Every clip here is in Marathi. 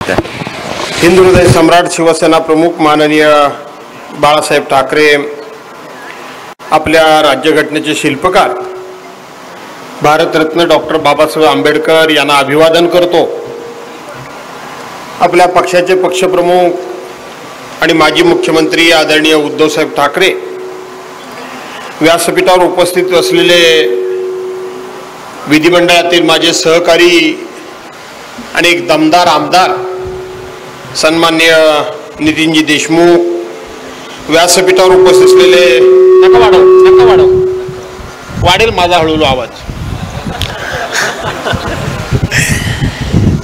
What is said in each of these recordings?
हिंदू हृदय सम्राट शिवसेना प्रमुख माननीय बाळासाहेब ठाकरे, आपल्या राज्यघटनेचे शिल्पकार भारतरत्न डॉक्टर बाबासाहेब आंबेडकर यांना अभिवादन करतो। आपल्या पक्षाचे पक्षप्रमुख आणि माजी मुख्यमंत्री आदरणीय उद्धवसाहेब ठाकरे, व्यासपीठावर उपस्थित असलेले विधिमंडळातील माझे सहकारी आणि एक दमदार आमदार सन्माननीय नितीनजी देशमुख, व्यासपीठावर उपस्थित असलेले नका वाढेल माझा हळूहळू आवाज,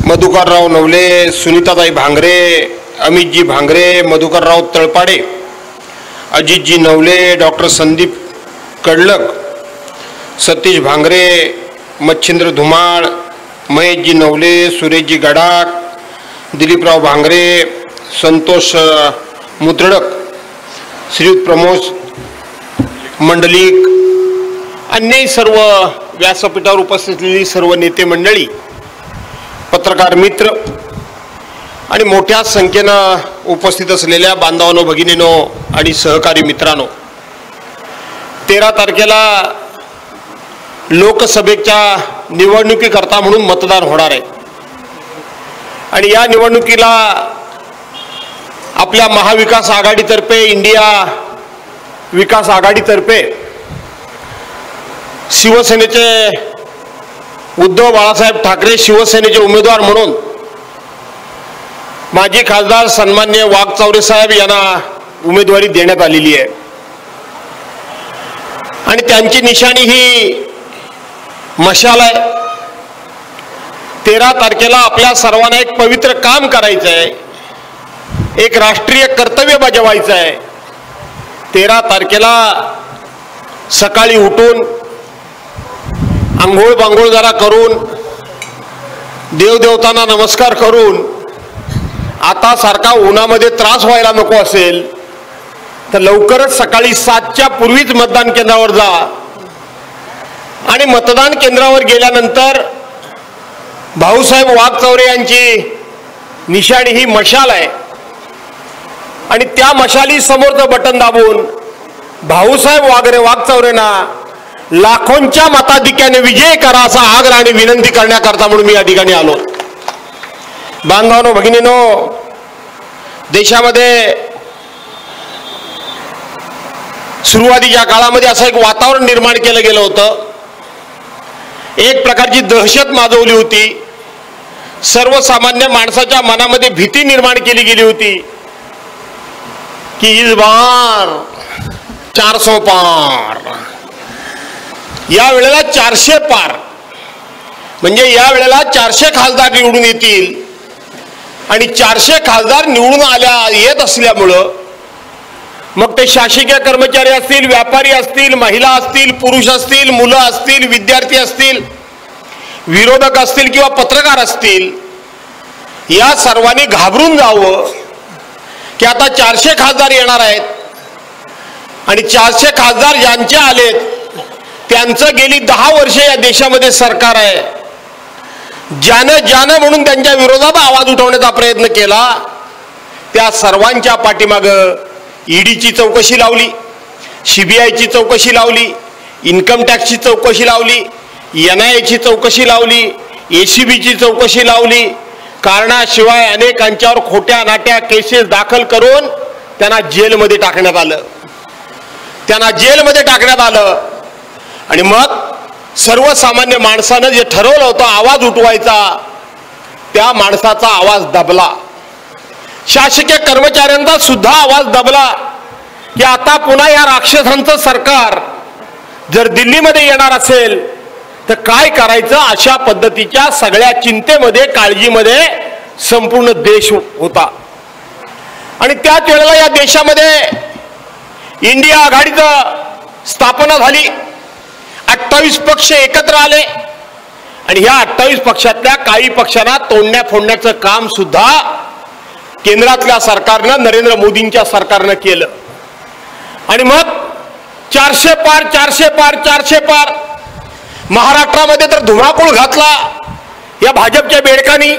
मधुकरराव नवले, सुनीताताई भांगरे, अमितजी भांगरे, मधुकरराव तळपाडे, अजितजी नवले, डॉक्टर संदीप कडलक, सतीश भांगरे, मच्छिंद्र धुमाळ, महेशजी नवले, सुरेशजी गडाख, दिलीपराव भांगरे, संतोष मुत्रडक, श्रीयुत प्रमोद मंडलिक, अन्य सर्व व्यासपीठावर उपस्थित असलेली सर्व नेते मंडळी, पत्रकार मित्र आणि मोठ्या संख्येनं उपस्थित असलेल्या बांधवांनो, भगिनींनो आणि सहकारी मित्रांनो, 13 तारखेला लोकसभेच्या निवडणुकीकरता म्हणून मतदान होणार आहे आणि या निवडणुकीला आपल्या महाविकास आघाडीतर्फे, इंडिया विकास आघाडीतर्फे शिवसेनेचे उद्धव बाळासाहेब ठाकरे शिवसेनेचे उमेदवार म्हणून माजी खासदार सन्माननीय वाघचौरे साहेब यांना उमेदवारी देण्यात आलेली आहे आणि त्यांची निशाणी ही मशाल आहे। 13 तारखेला आपल्या सर्वांना एक पवित्र काम करायचं आहे, एक राष्ट्रीय कर्तव्य बजावायचं आहे। 13 तारखेला सकाळी उठून आंघोळ बांघोळ जरा करून देवदेवतांना नमस्कार करून आता सारखा उन्हामध्ये त्रास व्हायला नको असेल तर लवकरच सकाळी 7च्या पूर्वीच मतदान केंद्रावर जा आणि मतदान केंद्रावर गेल्यानंतर भाऊसाहेब वाघचौरे यांची निशाणी ही मशाल आहे आणि त्या मशाली समोरचं बटन दाबून भाऊसाहेब वाघचौरेंना लाखोंच्या मताधिक्याने विजय करा असा आग्रह आणि विनंती करण्याकरता म्हणून मी या ठिकाणी आलो। बांधवांनो, भगिनींनो, देशामध्ये सुरुवातीच्या काळामध्ये असं एक वातावरण निर्माण केलं गेलं होतं, एक प्रकारची दहशत माजवली होती, सर्वसामान्य माणसाच्या मनामध्ये भीती निर्माण केली गेली होती की इस बार 400 पार, या वेळेला 400 पार, म्हणजे या वेळेला 400 खासदार निवडून येतील आणि 400 खासदार निवडून येत असल्यामुळं मग ते शासकीय कर्मचारी असतील, व्यापारी असतील, महिला असतील, पुरुष असतील, मुलं असतील, विद्यार्थी असतील, विरोधक असतील किंवा पत्रकार असतील, या सर्वांनी घाबरून जावं की आता 400 खासदार येणार आहेत आणि 400 खासदार ज्यांचे आलेत त्यांचं गेली 10 वर्षे या देशामध्ये सरकार आहे, ज्यानं म्हणून त्यांच्या विरोधात आवाज उठवण्याचा प्रयत्न केला त्या सर्वांच्या पाठीमागं ईडीची चौकशी लावली, सीबीआयची चौकशी लावली, इन्कम टॅक्सची चौकशी लावली, NIAची चौकशी लावली, ACBची चौकशी लावली, कारणाशिवाय अनेकांच्यावर खोट्या नाट्या केसेस दाखल करून त्यांना जेलमध्ये टाकण्यात आलं आणि मग सर्वसामान्य माणसानं जे ठरवलं होतं आवाज उठवायचा त्या माणसाचा आवाज दबला, शासकीय कर्मचाऱ्यांचा सुद्धा आवाज दबला की आता पुन्हा या राक्षसांचं सरकार जर दिल्लीमध्ये येणार असेल तर काय करायचं, अशा पद्धतीच्या सगळ्या चिंतेमध्ये, काळजीमध्ये संपूर्ण देश होता आणि त्याच वेळेला या देशामध्ये इंडिया आघाडीचं स्थापना झाली, 28 पक्ष एकत्र आले आणि ह्या 28 पक्षातल्या काही पक्षांना तोडण्या फोडण्याचं काम सुद्धा केंद्रातल्या सरकारनं, नरेंद्र मोदींच्या सरकारनं केलं आणि मग 400 पार 400 पार 400 पार महाराष्ट्रामध्ये तर धुमाकूळ घातला या भाजपच्या बेडकांनी।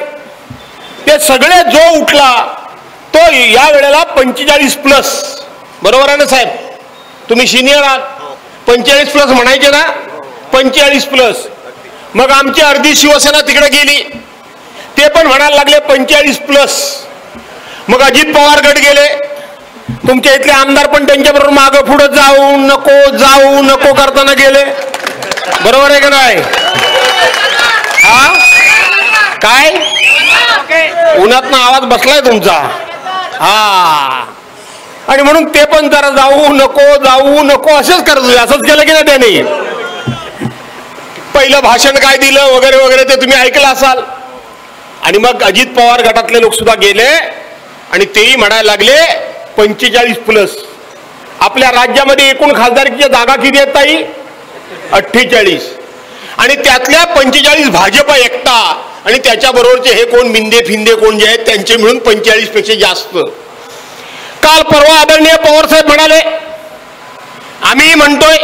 ते सगळे जो उठला तो या वेळेला 45+. बरोबर आहे ना साहेब? तुम्ही सिनियर आहात, 45+ म्हणायचे ना, 45+. मग आमची अर्धी शिवसेना तिकडे गेली, ते पण म्हणायला लागले 45+. मग अजित पवार गट गेले, तुमच्या इथले आमदार पण त्यांच्याबरोबर मागं पुढं जाऊ नको करताना गेले. बरोबर आहे का नाही? हा काय उन्हातनं आवाज बसलाय तुमचा? हा, आणि म्हणून ते पण जरा जाऊ नको असंच करत होते. असंच केलं की नाही त्याने? पहिलं भाषण काय दिलं वगैरे वगैरे ते तुम्ही ऐकलं असाल. आणि मग अजित पवार गटातले लोक सुद्धा गेले आणि तेही म्हणायला लागले 45+. आपल्या राज्यामध्ये एकूण खासदारकीच्या जागा किती आहेत ताई? 48. आणि त्यातल्या 45 भाजप एकटा आणि त्याच्याबरोबरचे हे कोण मिंदे फिंदे कोण जे आहेत त्यांचे मिळून 45 पेक्षा जास्त. काल परवा आदरणीय पवार साहेब म्हणाले, आम्ही म्हणतोय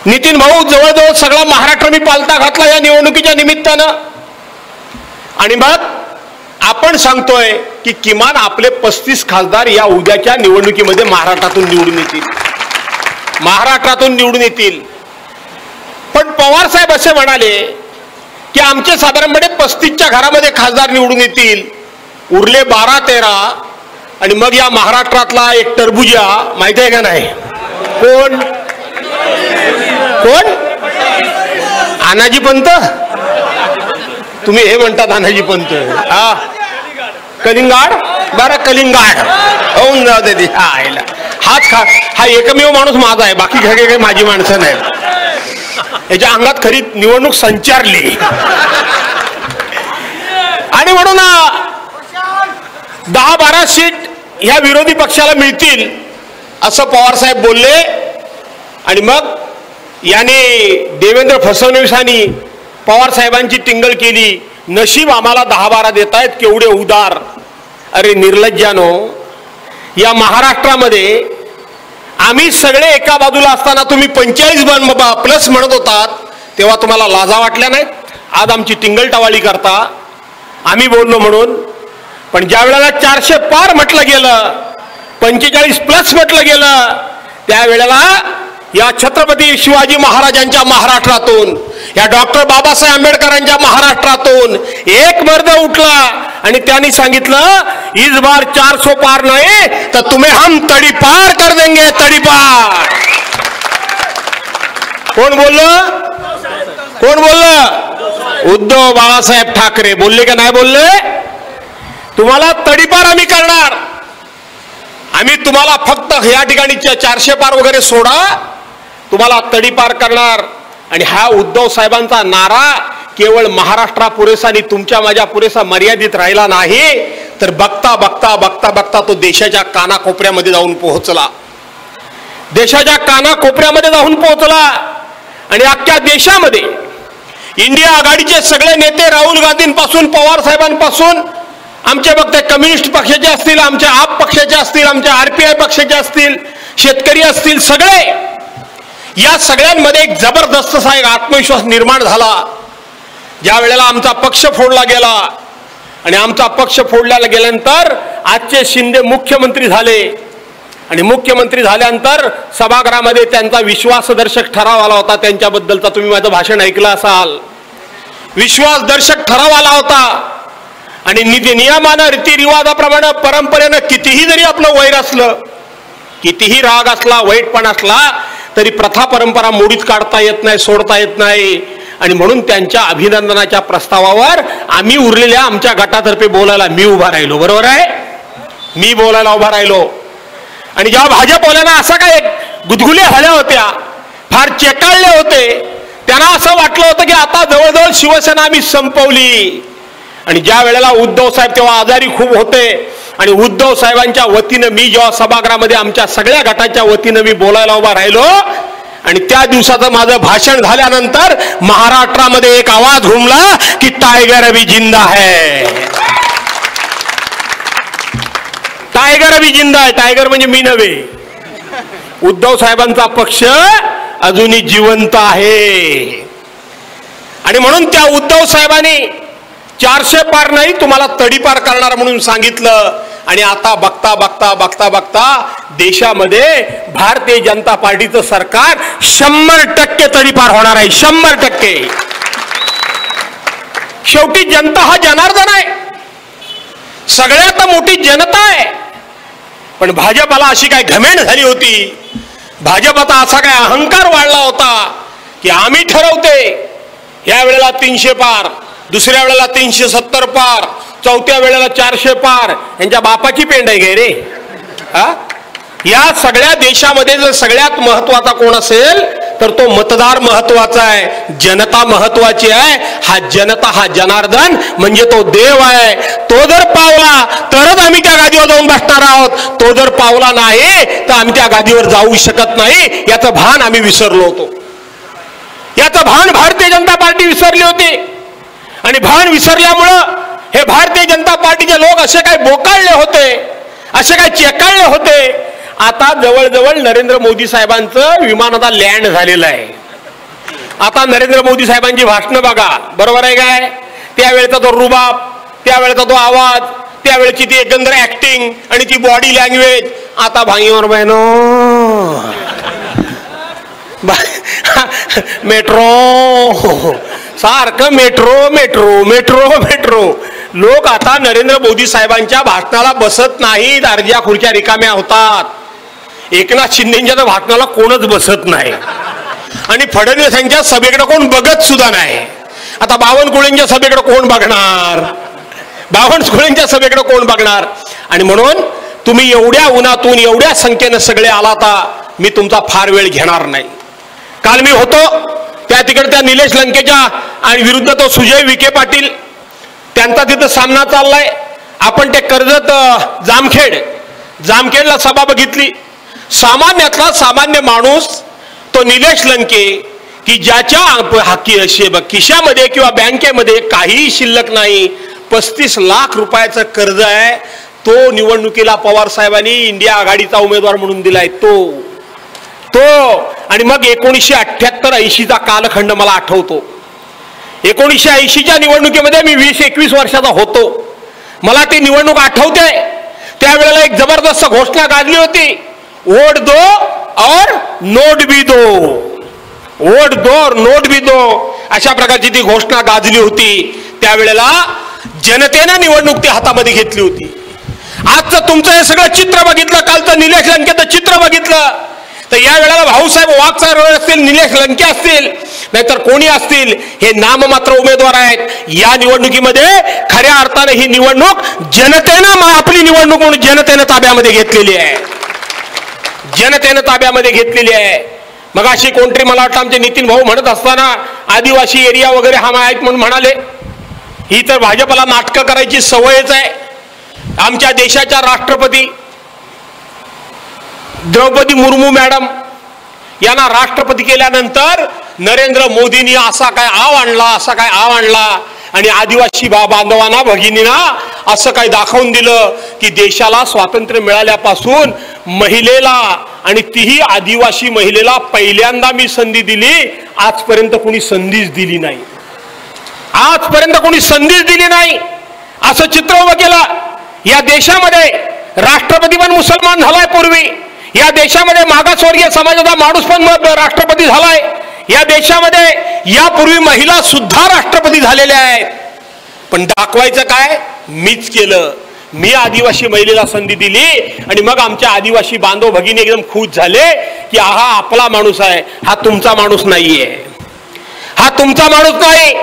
नितीन भाऊ जवळजवळ सगळा महाराष्ट्र मी पालथा घातला या निवडणुकीच्या निमित्तानं. आणि मग आपण सांगतोय की किमान आपले 35 खासदार या उद्याच्या निवडणुकीमध्ये महाराष्ट्रातून निवडून येतील. पण पवार साहेब असे म्हणाले की आमचे साधारणपणे 35च्या घरामध्ये खासदार निवडून येतील, उरले 12-13. आणि मग या महाराष्ट्रातला एक टरबुजा माहिती आहे का नाही? कोण? आनाजी पंत. तुम्ही हे म्हणतात आनाजी पंत? हा, कलिंगाड. बरं, कलिंगाड होऊन जाऊ दे. हा एकमेव माणूस माझा आहे, बाकी काही माझी माणसं नाही. याच्या अंगात खरी निवडणूक संचारली. आणि म्हणून 10-12 सीट ह्या विरोधी पक्षाला मिळतील असं पवार साहेब बोलले. आणि मग याने देवेंद्र फडणवीसांनी पवार साहेबांची टिंगल केली. नशीब आम्हाला 10-12 देत आहेत, केवढे उदार. अरे निर्लज्जानो, या महाराष्ट्रामध्ये आम्ही सगळे एका बाजूला असताना तुम्ही 45+ म्हणत होतात, तेव्हा तुम्हाला लाजा वाटल्या नाहीत? आज आमची टिंगल टवाळी करता आम्ही बोललो म्हणून. पण ज्या वेळेला 400 पार म्हटलं गेलं, 45+ म्हटलं गेलं, त्यावेळेला या छत्रपती शिवाजी महाराजांच्या महाराष्ट्रातून, या डॉक्टर बाबासाहेब आंबेडकरांच्या महाराष्ट्रातून एक मर्द उठला आणि त्यांनी सांगितलं, इस बार 400 पार नाही तर तुम्हें हम तडीपार कर देंगे, तडीपार. कोण बोललं? उद्धव बाळासाहेब ठाकरे बोलले का नाही बोलले? तुम्हाला तडीपार आम्ही करणार. आम्ही तुम्हाला फक्त या ठिकाणी 400 पार वगैरे सोडा, तुम्हाला तडीपार करणार. आणि हा उद्धव साहेबांचा नारा केवळ महाराष्ट्रा पुरेसा आणि तुमच्या माझ्या पुरेसा मर्यादित राहिला नाही, तर बघता बघता बघता बघता तो देशाच्या कानाकोपऱ्यामध्ये जाऊन पोहोचला. आणि अख्ख्या देशामध्ये इंडिया आघाडीचे सगळे नेते, राहुल गांधींपासून पवार साहेबांपासून, आमचे बघते कम्युनिस्ट पक्षाचे असतील, आमच्या आप पक्षाचे असतील, आमच्या RPI पक्षाचे असतील, शेतकरी असतील, सगळे या सगळ्यांमध्ये एक जबरदस्त असा एक आत्मविश्वास निर्माण झाला. ज्या वेळेला आमचा पक्ष फोडला गेला आणि आमचा पक्ष फोडल्याला गेल्यानंतर आजचे शिंदे मुख्यमंत्री झाले. आणि मुख्यमंत्री झाल्यानंतर सभागृहामध्ये त्यांचा विश्वासदर्शक ठराव आला होता. त्यांच्याबद्दलचा तुम्ही माझं भाषण ऐकलं असाल. विश्वासदर्शक ठराव आला होता. आणि नियमानं, रीतिरिवाजाप्रमाणे, परंपरेनं कितीही जरी आपलं वैर असलं, कितीही राग असला, वाईटपण असला, तरी प्रथा परंपरा मोडीत काढता येत नाही, सोडता येत नाही. आणि म्हणून त्यांच्या अभिनंदनाच्या प्रस्तावावर आम्ही उरलेल्या आमच्या गटातर्फे बोलायला मी उभा राहिलो. बरोबर आहे? मी बोलायला उभा राहिलो. आणि जेव्हा भाजपवाल्यांना असा काय गुदगुल्या झाल्या होत्या, फार चेकाळले होते, त्यांना असं वाटलं होतं की आता जवळजवळ शिवसेना आम्ही संपवली. आणि ज्या वेळेला उद्धव साहेब तेव्हा आजारी खूप होते आणि उद्धव साहेबांच्या वतीनं मी जेव्हा सभागृहामध्ये आमच्या सगळ्या गटाच्या वतीनं मी बोलायला उभा राहिलो आणि त्या दिवसाचं माझं भाषण झाल्यानंतर महाराष्ट्रामध्ये एक आवाज घुमला की टायगर अभी जिंदा है. टायगर अभी जिंदा है. टायगर म्हणजे मी नव्हे, उद्धव साहेबांचा पक्ष अजूनही जिवंत आहे. आणि म्हणून त्या उद्धव साहेबांनी 400 पार नाही तुम्हाला तडीपार करणार म्हणून सांगितलं. आणि आता बघता बघता बघता बघता देशामध्ये भारतीय जनता पार्टीचं सरकार 100% तडीपार होणार आहे. 100%. शेवटी जनता हा जनार्दन आहे, सगळ्यात मोठी जनता आहे. पण भाजपाला अशी काय घमेंड झाली होती, भाजपाचा असा काय अहंकार वाढला होता की आम्ही ठरवते, या वेळेला 300 पार, दुसऱ्या वेळेला 370 पार, चौथ्या वेळेला 400 पार. यांच्या बापाची पेंड आहे गे रे. या सगळ्या देशामध्ये जर सगळ्यात महत्वाचा कोण असेल तर तो मतदार महत्वाचा आहे, जनता महत्वाची आहे. हा जनता, हा जनार्दन म्हणजे तो देव आहे. तो जर पावला तरच आम्ही त्या गादीवर जाऊन बसणार आहोत. तो जर पावला नाही तर आम्ही त्या गादीवर जाऊ शकत नाही. याचं भान आम्ही विसरलो होतो. याचं भान भारतीय जनता पार्टी विसरली होती. आणि भान विसरल्यामुळं हे भारतीय जनता पार्टीचे लोक असे काय बोकाळले होते, असे काय चेकाळले होते. आता जवळजवळ नरेंद्र मोदी साहेबांचं विमान आता लँड झालेलं आहे. आता नरेंद्र मोदी साहेबांची भाषणं बघा, बरोबर आहे काय? त्यावेळेचा तो रुबाब, त्यावेळेचा तो आवाज, त्यावेळेची ती एकंदर ऍक्टिंग आणि ती बॉडी लँग्वेज. आता भाईवर बहिनो मेट्रो, सारखं मेट्रो मेट्रो मेट्रो मेट्रो. लोक आता नरेंद्र मोदी साहेबांच्या भाषणाला बसत नाहीत, अर्ध्या खुर्च्या रिकाम्या होतात. एकनाथ शिंदेच्या भाषणाला कोणच बसत नाही आणि फडणवीस यांच्या सभेकडे कोण बघत सुद्धा नाही. आता बावनकुळेंच्या सभेकडे कोण बघणार, बावनकुळेंच्या सभेकडे कोण बघणार. आणि म्हणून तुम्ही एवढ्या उन्हातून एवढ्या संख्येनं सगळे आलाता, मी तुमचा फार वेळ घेणार नाही. काल मी होतो त्या तिकडे त्या निलेश लंकेच्या आणि विरुद्ध तो सुजय विखे पाटील, त्यांचा तिथं सामना चाललाय. आपण ते कर्जत जामखेडला सभा बघितली. सामान्यातला सामान्य माणूस तो निलेश लंके की ज्याच्या खिशामध्ये किंवा बँकेमध्ये काहीही शिल्लक नाही, 35 लाख रुपयाचं कर्ज आहे, तो निवडणुकीला पवार साहेबांनी इंडिया आघाडीचा उमेदवार म्हणून दिलाय. तो आणि मग 1978-80चा कालखंड मला आठवतो. 1980च्या निवडणुकीमध्ये मी 20-21 वर्षाचा होतो. मला ती निवडणूक आठवते. त्यावेळेला एक जबरदस्त घोषणा गाजली होती, वोट दो और नोट भी दो, वोट दो और नोट भी दो. अशा प्रकारची ती घोषणा गाजली होती. त्यावेळेला जनतेनं निवडणूक ती हातामध्ये घेतली होती. आजचं तुमचं हे सगळं चित्र बघितलं, कालचं निलेश लंकेचं चित्र बघितलं, तर या वेळेला भाऊसाहेब वाघसाहेब असतील, निलेश लंके असतील, नाहीतर कोणी असतील, हे नाममात्र उमेदवार आहेत. या निवडणुकीमध्ये खऱ्या अर्थाने ही निवडणूक जनतेनं आपली निवडणूक म्हणून जनतेनं ताब्यामध्ये घेतलेली आहे, जनतेनं ताब्यामध्ये घेतलेली आहे. मग अशी कोणतरी मला वाटतं आमचे नितीन भाऊ म्हणत असताना आदिवासी एरिया वगैरे हा आहेत म्हणून म्हणाले. ही तर भाजपला नाटकं करायची सवयच आहे. आमच्या देशाच्या राष्ट्रपती द्रौपदी मुर्मू मॅडम यांना राष्ट्रपती केल्यानंतर नरेंद्र मोदींनी असा काय आव आणला आणि आदिवासी बांधवांना भगिनींना असं काय दाखवून दिलं की देशाला स्वातंत्र्य मिळाल्यापासून महिलेला, आणि तीही आदिवासी महिलेला पहिल्यांदा मी संधी दिली, आजपर्यंत कोणी संधीच दिली नाही, आजपर्यंत कोणी संधीच दिली नाही. असं चित्र उभं केलं. या देशामध्ये राष्ट्रपती पण मुसलमान झालाय पूर्वी. या देशामध्ये मागासवर्गीय समाजाचा माणूस पण राष्ट्रपती झालाय. या देशामध्ये यापूर्वी महिला सुद्धा राष्ट्रपती झालेल्या आहेत. पण दाखवायचं काय, मीच केलं, मी आदिवासी महिलेला संधी दिली आणि मग आमच्या आदिवासी बांधव भगिनी एकदम खुश झाले की हा आपला माणूस आहे, हा तुमचा माणूस नाहीये, हा तुमचा माणूस नाही.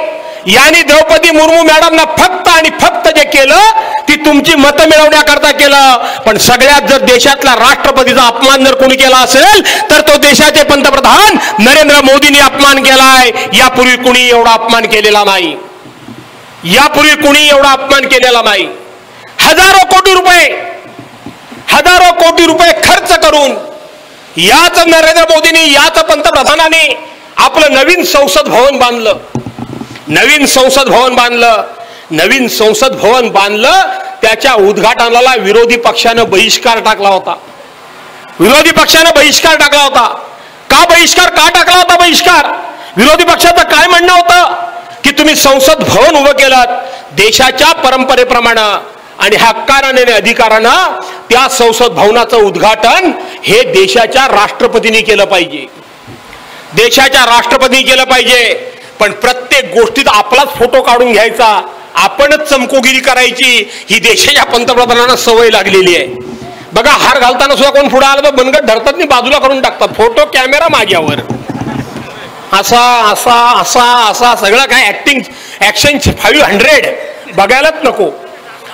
यांनी द्रौपदी मुर्मू मॅडमना फक्त आणि फक्त जे केलं ती तुमची मतं मिळवण्याकरता केलं. पण सगळ्यात जर देशातला राष्ट्रपतीचा अपमान जर कोणी केला असेल तर तो देशाचे पंतप्रधान नरेंद्र मोदींनी अपमान केलाय. यापूर्वी कुणी एवढा अपमान केलेला नाही, यापूर्वी कुणी एवढा अपमान केलेला नाही. हजारो कोटी रुपये खर्च करून याच नरेंद्र मोदींनी, याच पंतप्रधानांनी आपलं नवीन संसद भवन बांधलं, नवीन संसद भवन बांधलं. त्याच्या उद्घाटनाला विरोधी पक्षानं बहिष्कार टाकला होता. विरोधी पक्षानं बहिष्कार टाकला होता. का बहिष्कार, का टाकला होता बहिष्कार? विरोधी पक्षाचं काय म्हणणं होतं की तुम्ही संसद भवन उभं केलं देशाच्या परंपरेप्रमाणे आणि हक्काने आणि अधिकारानं त्या संसद भवनाचं उद्घाटन हे देशाच्या राष्ट्रपतींनी केलं पाहिजे, देशाच्या राष्ट्रपतींनी केलं पाहिजे। पण प्रत्येक गोष्टीत आपलाच फोटो काढून घ्यायचा, आपणच चमकोगिरी करायची, ही देशाच्या पंतप्रधानांना सवय लागलेली आहे। बघा हार घालताना सुद्धा कोण पुढे आलं तर मनगट धरतात आणि बाजूला करून टाकतात, फोटो कॅमेरा माझ्यावर, असा असा असा असा सगळं काय ऍक्शन 500 बघायलाच नको।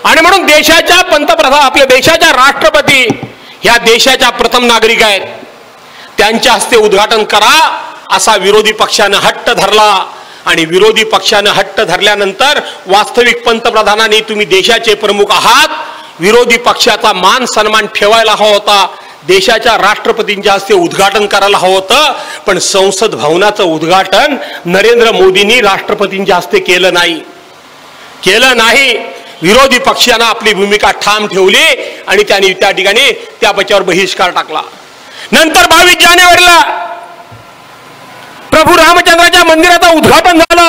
आणि म्हणून देशाच्या पंतप्रधान, आपल्या देशाच्या राष्ट्रपती ह्या देशाच्या प्रथम नागरिक आहेत, त्यांच्या हस्ते उद्घाटन करा असा विरोधी पक्षाने हट्ट धरला। आणि विरोधी पक्षाने हट्ट धरल्यानंतर वास्तविक पंतप्रधानांनी तुम्ही देशाचे प्रमुख आहात, विरोधी पक्षाचा मान सन्मान ठेवायला हवा होता, देशाच्या राष्ट्रपतींच्या हस्ते उद्घाटन करायला हवं होतं। पण संसद भवनाचं उद्घाटन नरेंद्र मोदींनी राष्ट्रपतींच्या हस्ते केलं नाही। विरोधी पक्षानं आपली भूमिका ठाम ठेवली आणि त्यांनी त्या ठिकाणी त्या बचावर बहिष्कार टाकला। नंतर 22 जानेवारीला प्रभू रामचंद्राच्या मंदिराचं उद्घाटन झालं,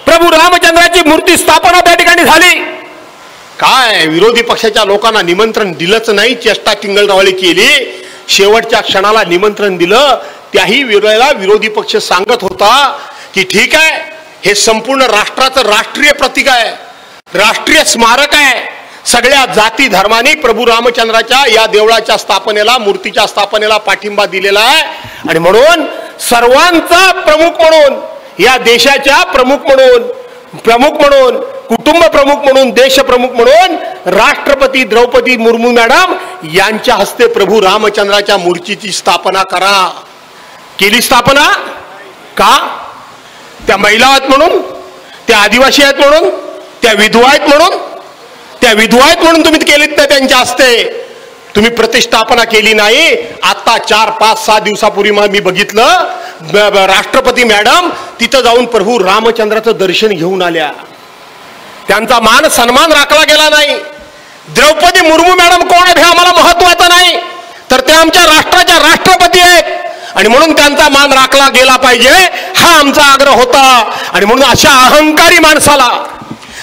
प्रभू रामचंद्राची मूर्ती स्थापना त्या ठिकाणी झाली। काय विरोधी पक्षाच्या लोकांना निमंत्रण दिलंच नाही, चेष्टा टिंगलरावळी केली, शेवटच्या क्षणाला निमंत्रण दिलं। त्याही वेळेला विरोधी पक्ष सांगत होता की ठीक आहे, हे संपूर्ण राष्ट्राचं राष्ट्रीय प्रतीक आहे, राष्ट्रीय स्मारक आहे, सगळ्या जाती धर्मांनी प्रभू रामचंद्राच्या या देवळाच्या स्थापनेला, मूर्तीच्या स्थापनेला पाठिंबा दिलेला आहे। आणि म्हणून सर्वांचा प्रमुख म्हणून, या देशाच्या प्रमुख म्हणून, कुटुंब प्रमुख म्हणून, देश प्रमुख म्हणून राष्ट्रपती द्रौपदी मुर्मू मॅडम यांच्या हस्ते प्रभू रामचंद्राच्या मूर्तीची स्थापना करा। केली स्थापना का? त्या महिला आहेत म्हणून, त्या आदिवासी आहेत म्हणून, त्या विधवा आहेत म्हणून तुम्ही केलीत ना त्यांच्या हस्ते, तुम्ही प्रतिष्ठापना केली नाही। आता 4, 5, 6 दिवसापूर्वी मी बघितलं राष्ट्रपती मॅडम तिथं जाऊन प्रभू रामचंद्राचं दर्शन घेऊन आल्या, त्यांचा मान सन्मान राखला गेला नाही। द्रौपदी मुर्मू मॅडम कोण आहे हे आम्हाला महत्वाचं नाही, तर ते आमच्या राष्ट्राच्या राष्ट्रपती आहेत आणि म्हणून त्यांचा मान राखला गेला पाहिजे, हा आमचा आग्रह होता। आणि म्हणून अशा अहंकारी माणसाला,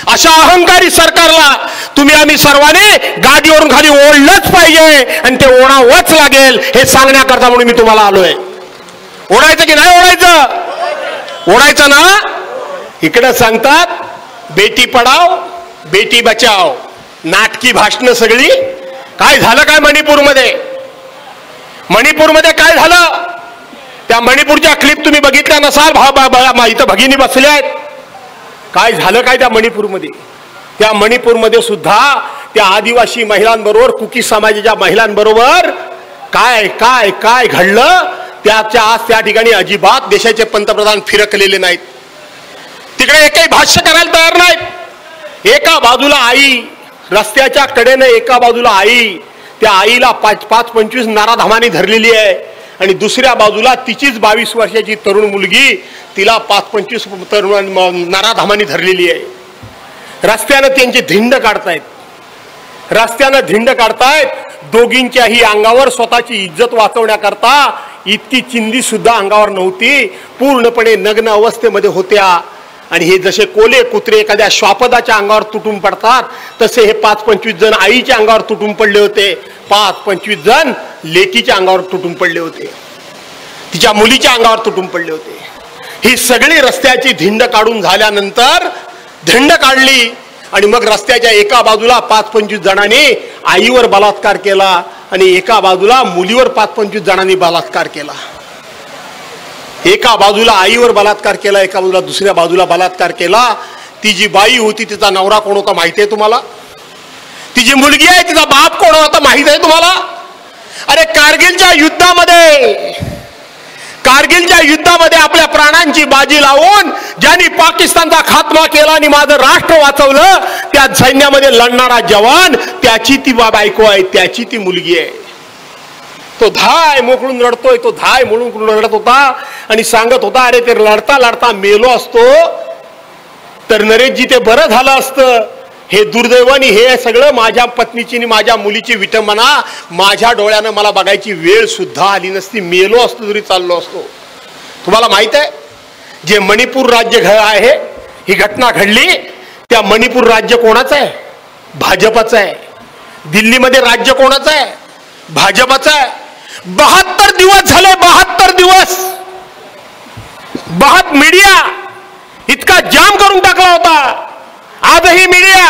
अशा अहंकारी सरकारला तुम्ही आम्ही सर्वांनी गाडीवरून खाली ओढलंच पाहिजे आणि ते ओढावंच लागेल हे सांगण्याकरता म्हणून मी तुम्हाला आलोय। ओढायचं की नाही ओढायचं? ओढायचं ना? इकडे सांगतात बेटी पढाओ बेटी बचाओ, नाटकी भाषणं सगळी। काय झालं काय मणिपूरमध्ये? मणिपूरमध्ये काय झालं? त्या मणिपूरच्या क्लिप तुम्ही बघितल्या नसाल, इथं भगिनी बसल्या आहेत। काय झालं काय त्या मणिपूरमध्ये? त्या मणिपूरमध्ये सुद्धा त्या आदिवासी महिलांबरोबर, कुकी समाजाच्या महिलांबरोबर काय काय काय घडलं त्याच्या आज त्या ठिकाणी अजिबात देशाचे पंतप्रधान फिरकलेले नाहीत, तिकडे एकही भाष्य करायला तयार नाहीत। एका बाजूला आई रस्त्याच्या कडेने, एका बाजूला आई, त्या आईला 5-25 नराधमांनी धरलेली आहे आणि दुसऱ्या बाजूला तिचीच 22 वर्षाची तरुण मुलगी, तिला 5-25 नराधमांनी धरलेली आहे। रस्त्यानं त्यांची धिंड काढतायत, दोघींच्याही अंगावर स्वतःची इज्जत वाचवण्याकरता इतकी चिंदी सुद्धा अंगावर नव्हती, पूर्णपणे नग्न अवस्थेमध्ये होत्या। आणि हे जसे कोले कुत्रे एखाद्या श्वापदाच्या अंगावर तुटून पडतात तसे हे 5-25 जण आईच्या अंगावर तुटून पडले होते, 5-25 जण लेकीच्या अंगावर तुटून पडले होते, तिच्या मुलीच्या अंगावर तुटून पडले होते। ही सगळी रस्त्याची धिंड काढून झाल्यानंतर धिंड काढली आणि मग रस्त्याच्या एका बाजूला 5-25 जणांनी आईवर बलात्कार केला आणि एका बाजूला मुलीवर 5-25 जणांनी बलात्कार केला। एका बाजूला आईवर बलात्कार केला, एका बाजूला दुसऱ्या बाजूला बलात्कार केला। ती जी बाई होती तिचा नवरा कोण होता माहिती आहे तुम्हाला? ती जी मुलगी आहे तिचा बाप कोण होता माहिती आहे तुम्हाला? अरे कारगिलच्या युद्धामध्ये आपल्या प्राणांची बाजी लावून ज्यांनी पाकिस्तानचा खात्मा केला आणि माझं राष्ट्र वाचवलं, त्या सैन्यामध्ये लढणारा जवान, त्याची ती बायको आहे, त्याची ती मुलगी आहे। तो धाय मोकळून रडतोय, तो धाय म्हणून रडत होता आणि सांगत होता अरे ते लढता लढता मेलो असतो तर नरेशजी ते बरं झालं असतं, हे दुर्दैवानी हे सगळं माझ्या पत्नीची आणि माझ्या मुलीची विटंबना माझ्या डोळ्यानं मला बघायची वेळ सुद्धा आली नसती, मेलो असतो तरी चाललो असतो। तुम्हाला माहित आहे जे मणिपूर राज्य आहे ही घटना घडली त्या मणिपूर राज्य कोणाचं आहे? भाजपचं आहे. दिल्लीमध्ये राज्य कोणाचं आहे? भाजपचं आहे. 72 दिवस झाले, 72 दिवस मीडिया इतका जाम करून टाकला होता. आजही मीडिया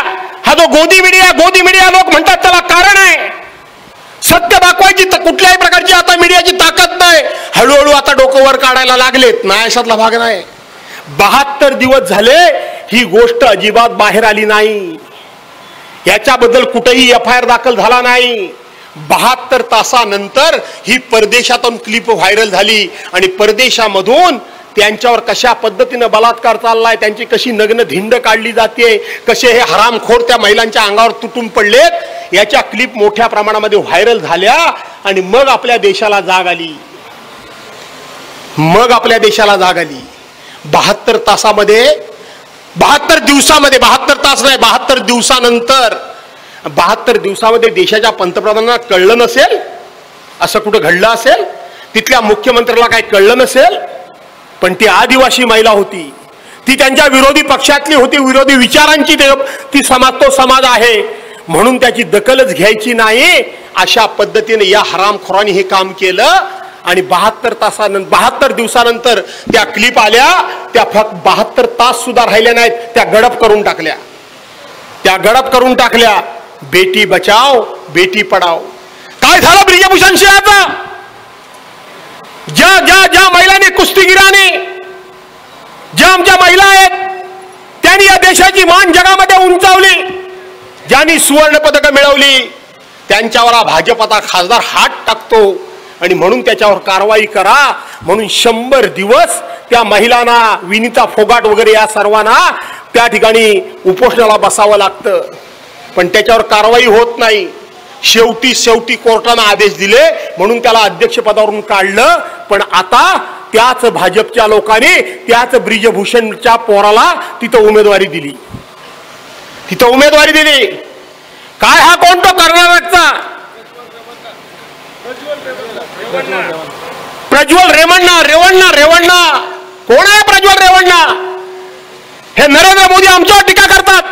हा जो गोदी मीडिया लोक म्हणतात त्याला कारण आहे. सत्य दाखवायची कुठल्याही प्रकारची आता मीडियाची ताकद नाही. हळूहळू आता डोकं वर काढायला लागलेत. नाही अशातला भाग नाही. 72 दिवस झाले ही गोष्ट अजिबात बाहेर आली नाही. याच्याबद्दल कुठेही FIR दाखल झाला नाही. 72 तासानंतर ही परदेशातून क्लिप व्हायरल झाली आणि परदेशामधून त्यांच्यावर कशा पद्धतीने बलात्कार चाललाय, त्यांची कशी नग्न धिंड काढली जाते, कसे हे हरामखोर त्या महिलांच्या अंगावर तुटून पडलेत, याच्या क्लिप मोठ्या प्रमाणामध्ये व्हायरल झाल्या. आणि मग आपल्या देशाला जाग आली. 72 तासामध्ये 72 दिवसामध्ये 72 तास नाही 72 दिवसानंतर 72 दिवसामध्ये देशाच्या पंतप्रधानांना कळलं नसेल? असं कुठं घडलं असेल? तिथल्या मुख्यमंत्र्याला काय कळलं नसेल? पण ती आदिवासी महिला होती, ती त्यांच्या विरोधी पक्षातली होती, विरोधी विचारांची ती तो समाज आहे म्हणून त्याची दखलच घ्यायची नाही. अशा पद्धतीने या हरामखोरांनी हे काम केलं. आणि 72 दिवसानंतर त्या क्लिप आल्या. त्या फक्त 72 तास सुद्धा राहिल्या नाहीत, त्या गडप करून टाकल्या. बेटी बचाओ बेटी पढाओ. काय झालं ब्रिजभूषण सिंहचं? ज्या महिलांनी कुस्तीगिरांनी, ज्या आमच्या महिला आहेत त्यांनी या देशाची मान जगामध्ये उंचावली, ज्यांनी सुवर्ण पदक मिळवली, त्यांच्यावर हा भाजपचा खासदार हात टाकतो. आणि म्हणून त्याच्यावर कारवाई करा म्हणून 100 दिवस त्या महिलांना, विनीता फोगाट वगैरे या सर्वांना त्या ठिकाणी उपोषणाला बसावं लागतं. पण त्याच्यावर कारवाई होत नाही. शेवटी कोर्टाने आदेश दिले म्हणून त्याला अध्यक्षपदावरून काढलं. पण आता त्याच भाजपच्या लोकांनी त्याच ब्रिजभूषणच्या पोराला तिथं उमेदवारी दिली. काय हा कोण? तो कर्नाटकचा प्रज्वल रेवण्णा. कोण आहे प्रज्वल रेवण्णा? हे नरेंद्र मोदी आमच्यावर टीका करतात,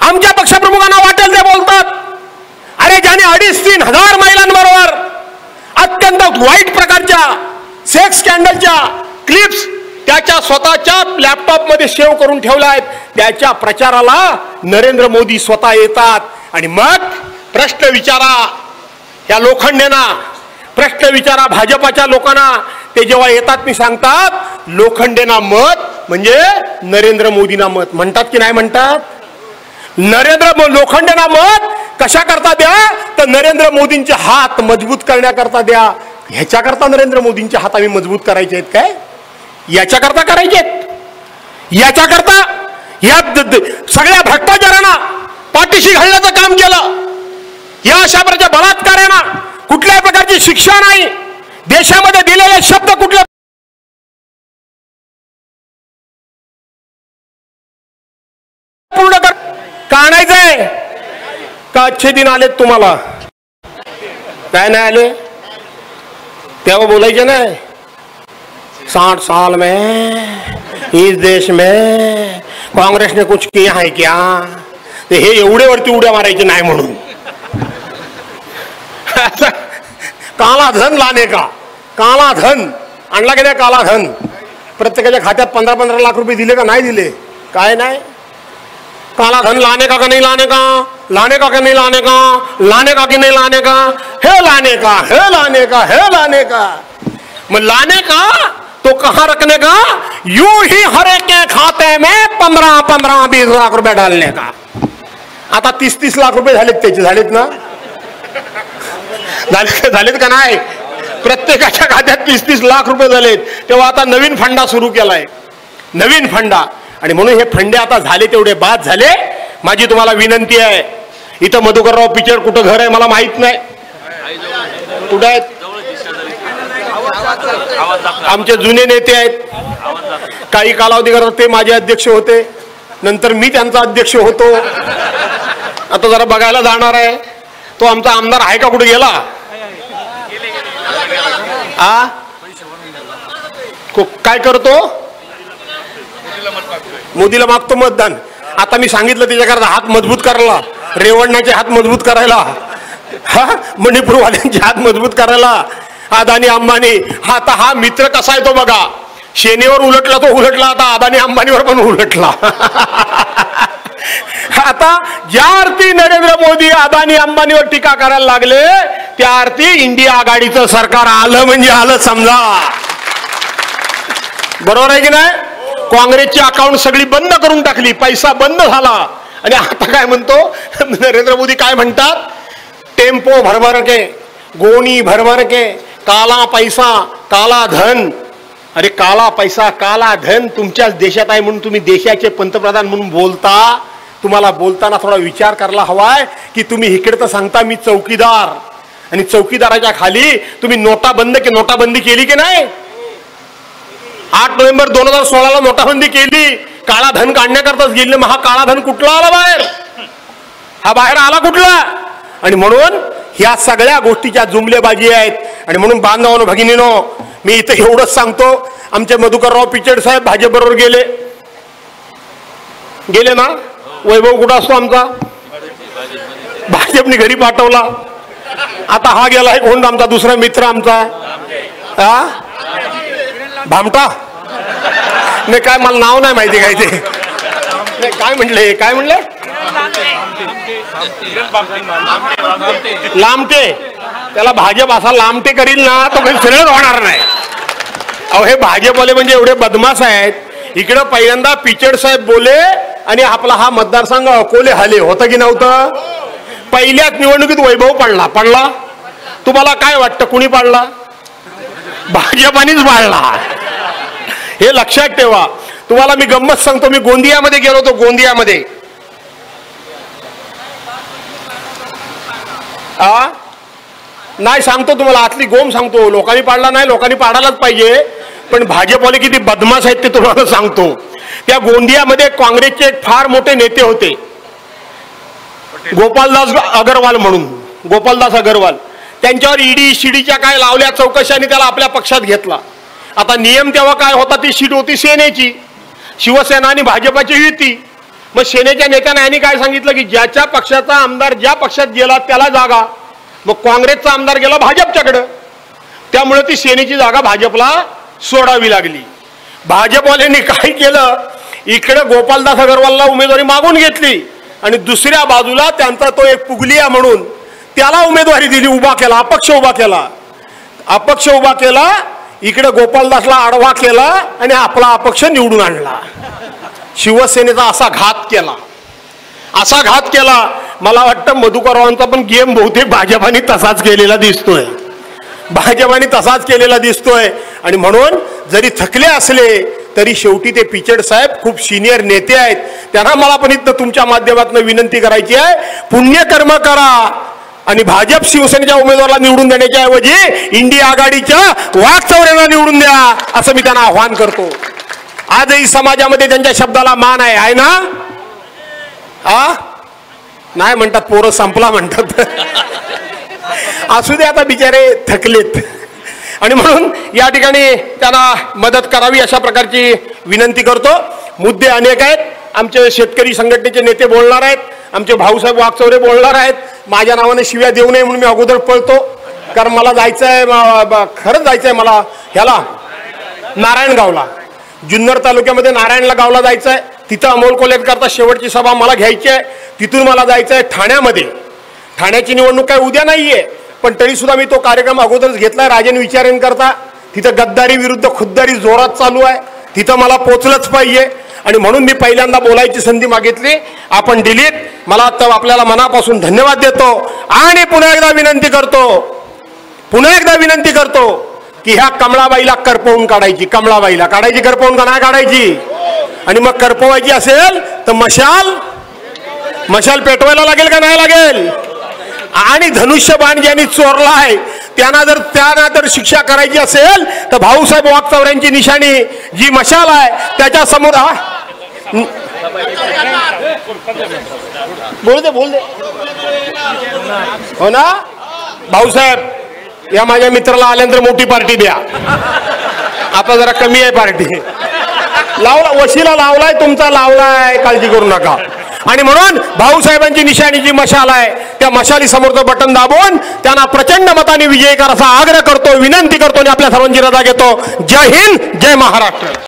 आमच्या पक्षप्रमुखांना वाटेल ते बोलतात. अरे ज्याने 2,500-3,000 महिलांबरोबर अत्यंत वाईट प्रकारच्या सेक्स स्कॅन्डलच्या क्लिप्स त्याच्या स्वतःच्या लॅपटॉपमध्ये सेव्ह करून ठेवल्या आहेत, त्याच्या प्रचाराला नरेंद्र मोदी स्वतः येतात. आणि मग प्रश्न विचारा या लोखंडेंना, प्रश्न विचारा भाजपाच्या लोकांना. ते जेव्हा येतात मी सांगतात लोखंडेंना मत म्हणजे नरेंद्र मोदींना मत म्हणतात की नाही म्हणतात? लोखंडेंना मत कशा करता द्या? तर नरेंद्र मोदींचे हात मजबूत करण्याकरता द्या. ह्याच्याकरता नरेंद्र मोदींचे हात आम्ही मजबूत करायचे आहेत काय? याच्याकरता करायचे आहेत? याच्याकरता या सगळ्या भ्रष्टाचारांना पाठीशी घालण्याचं काम केलं. या अशा प्रकारच्या बलात्कारांना कुठल्याही प्रकारची शिक्षा नाही. देशामध्ये दिलेले शब्द कुठल्या पूर्ण कर का आणायचंय का? अच्छे दिन आलेत तुम्हाला? काय नाही आले? तेव्हा बोलायचे नाही 60 साल में इस देश में कांग्रेस ने कुछ किया है क्या? ते हे एवढे वरती उड्या मारायचे नाही म्हणून. काला धन लाने का, काला धन आणला की नाही? काला धन प्रत्येकाच्या खात्यात 15-15 लाख रुपये दिले का नाही दिले? काय नाही. काला धन लाने का नहीं लाने का, लाने का नहीं लाने का, लाने का कि नहीं लाने का, है लाने का, है लाने का, है लाने का. मग लाने का तो कहां रखने का? यूं ही हर एक के खाते में 15-15-20 लाख रुपये डालने का. आता 30-30 लाख रुपये झालेत त्याचे. झालेत ना? झालेत का नाही? प्रत्येकाच्या खात्यात 30-30 लाख रुपये झालेत. तेव्हा आता नवीन फंडा सुरू केलाय, नवीन फंडा. आणि म्हणून हे फंडे आता झाले तेवढे बाद झाले. माझी तुम्हाला विनंती आहे, इथं मधुकरराव पिचड कुठं घर आहे मला माहित नाही, कुठं आहेत? आमचे जुने नेते आहेत. काही कालावधी करता ते माझे अध्यक्ष होते, नंतर मी त्यांचा अध्यक्ष होतो. आता जरा बघायला जाणार आहे. तो आमचा आमदार आहे का? कुठे गेला? काय करतो? मोदीला मागतो मतदान. आता मी सांगितलं त्याच्याकरता हात मजबूत करायला, रेवणनाचे हात मजबूत करायला, हा मणिपूरवाल्यांचे हात मजबूत करायला, अदानी अंबानी. आता हा मित्र कसा आहे तो बघा. सेनेवर उलटला तो उलटला, आता अदानी अंबानीवर पण उलटला. आता ज्या अर्थी नरेंद्र मोदी अदानी अंबानीवर टीका करायला लागले त्या अर्थी इंडिया आघाडीचं सरकार आलं म्हणजे आलं समजा. बरोबर आहे की नाही. काँग्रेसची अकाउंट सगळी बंद करून टाकली, पैसा बंद झाला. आणि आता काय म्हणतो नरेंद्र मोदी, काय म्हणतात, टेम्पो भरभर के, गोणी भरभर के, काला पैसा काला धन. अरे काला पैसा काला धन तुमच्याच देशात आहे म्हणून तुम्ही देशाचे पंतप्रधान म्हणून बोलता. तुम्हाला बोलताना थोडा विचार करायला हवाय की तुम्ही इकडे तर सांगता मी चौकीदार, आणि चौकीदाराच्या खाली तुम्ही नोटाबंदी केली की नाही. 8 नोव्हेंबर 2016 नोटाबंदी केली, काळा धन काढण्याकरताच गेले. मग हा काळा धन कुठला आला बाहेर, हा बाहेर आला कुठला. आणि म्हणून ह्या सगळ्या गोष्टीच्या जुमलेबाजी आहेत. आणि म्हणून बांधवांनो भगिनीनो, मी इथं एवढंच सांगतो, आमचे मधुकरराव पिचड साहेब भाजप बरोबर गेले ना. वैभव कुठं असतो आमचा, भाजपने घरी पाठवला. आता हा गेलाय कोण आमचा दुसरा मित्र आमचा, हा भामटा. नाही काय मला नाव नाही माहिती काय ते, काय म्हणले लामटे. त्याला भाजप असा लामटे करील ना तो काही सरळ होणार नाही. अहो हे भाजपवाले म्हणजे एवढे बदमाश आहेत. इकडं पहिल्यांदा पिचड साहेब बोले आणि आपला हा मतदारसंघ अकोले हले होतं की नव्हतं. पहिल्याच निवडणुकीत वैभव पडला. तुम्हाला काय वाटतं कुणी पाडला, भाजपानेच पाडला. हे लक्षात ठेवा. तुम्हाला मी गंमत सांगतो, मी गोंदियामध्ये गेलो होतो. गोंदियामध्ये नाही सांगतो तुम्हाला, आतली गोम सांगतो. लोकांनी पाडला नाही, लोकांनी पाडायलाच पाहिजे, पण भाजपवाले किती बदमाश आहेत ते तुम्हाला सांगतो. त्या गोंदियामध्ये काँग्रेसचे एक फार मोठे नेते होते, गोपालदास अग्रवाल म्हणून. गोपालदास अग्रवाल, त्यांच्यावर ईडी शिडीच्या काय लावल्या चौकशाने त्याला आपल्या पक्षात घेतला. आता नियम तेव्हा काय होता, ती सीट होती सेनेची, शिवसेना आणि भाजपाची युती. मग सेनेच्या नेत्याने यांनी काय सांगितलं की ज्याच्या पक्षाचा आमदार ज्या पक्षात गेला त्याला जागा. मग काँग्रेसचा आमदार गेला भाजपच्याकडं, त्यामुळे ती सेनेची जागा भाजपला सोडावी लागली. भाजपवाल्यांनी काय केलं, इकडे गोपालदास अग्रवालला उमेदवारी मागून घेतली आणि दुसऱ्या बाजूला त्यांचा तो एक पुगलिया म्हणून त्याला उमेदवारी दिली, उभा केला, अपक्ष उभा केला. इकडे गोपालदासला आडवा केला आणि आपला अपक्ष निवडून आणला. शिवसेनेचा असा घात केला. मला वाटतं मधुकररावांचा पण गेम बहुतेक भाजपाने तसाच केलेला दिसतोय. आणि म्हणून जरी थकले असले तरी शेवटी ते पिचड साहेब खूप सिनियर नेते आहेत. त्यांना मला पण इथं तुमच्या माध्यमातून विनंती करायची आहे, पुण्यकर्म करा आणि भाजप शिवसेनेच्या उमेदवाराला निवडून देण्याच्या ऐवजी इंडिया आघाडीच्या वाघचौऱ्यांना निवडून द्या, असं मी त्यांना आव्हान करतो. आजही समाजामध्ये त्यांच्या शब्दाला मान आहे ना. नाही म्हणतात पोरं संपला म्हणतात. असू दे, आता बिचारे थकलेत. आणि म्हणून या ठिकाणी त्यांना मदत करावी अशा प्रकारची विनंती करतो. मुद्दे अनेक आहेत. आमचे शेतकरी संघटनेचे नेते बोलणार आहेत, आमचे भाऊसाहेब वाघचौरे बोलणार आहेत. माझ्या नावाने शिव्या देऊ नये म्हणून मी अगोदर पळतो, कारण मला जायचं आहे, खरंच जायचं आहे मला ह्याला नारायणगावला, जुन्नर तालुक्यामध्ये नारायणला गावला जायचं आहे. तिथं अमोल कोल्हेकरता शेवटची सभा मला घ्यायची आहे. तिथून मला जायचं आहे ठाण्यामध्ये. ठाण्याची निवडणूक काय उद्या नाहीये, पण तरी सुद्धा मी तो कार्यक्रम अगोदरच घेतलाय राजन विचारेंकरता. तिथं गद्दारी विरुद्ध खुद्दारी जोरात चालू आहे, तिथं मला पोचलंच पाहिजे. आणि म्हणून मी पहिल्यांदा बोलायची संधी मागितली, आपण दिलीत. मला तर आपल्याला मनापासून धन्यवाद देतो आणि पुन्हा एकदा विनंती करतो की ह्या कमळाबाईला करपवून काढायची. कमळाबाईला काढायची, करपवून का नाही काढायची. आणि मग करपवायची असेल तर मशाल पेटवायला लागेल का नाही लागेल. आणि धनुष्यबाण ज्यांनी चोरलाय त्यांना जर शिक्षा करायची असेल तर भाऊसाहेब वाघचौऱ्यांची निशाणी जी मशाल आहे त्याच्या समोर बोल दे हो ना. भाऊसाहेब, या माझ्या मित्राला आल्यानंतर मोठी पार्टी द्या, आता जरा कमी आहे पार्टी. लावला, वशिला लावलाय तुमचा, लावलाय, काळजी करू नका. आणि म्हणून भाऊसाहेबांची निशाणी जी मशाल आहे त्या मशाली समोरचं बटन दाबून त्यांना प्रचंड मताने विजयी करायचा आग्रह करतो, विनंती करतो आणि आपल्या सर्वांची रजा घेतो. जय हिंद, जय महाराष्ट्र.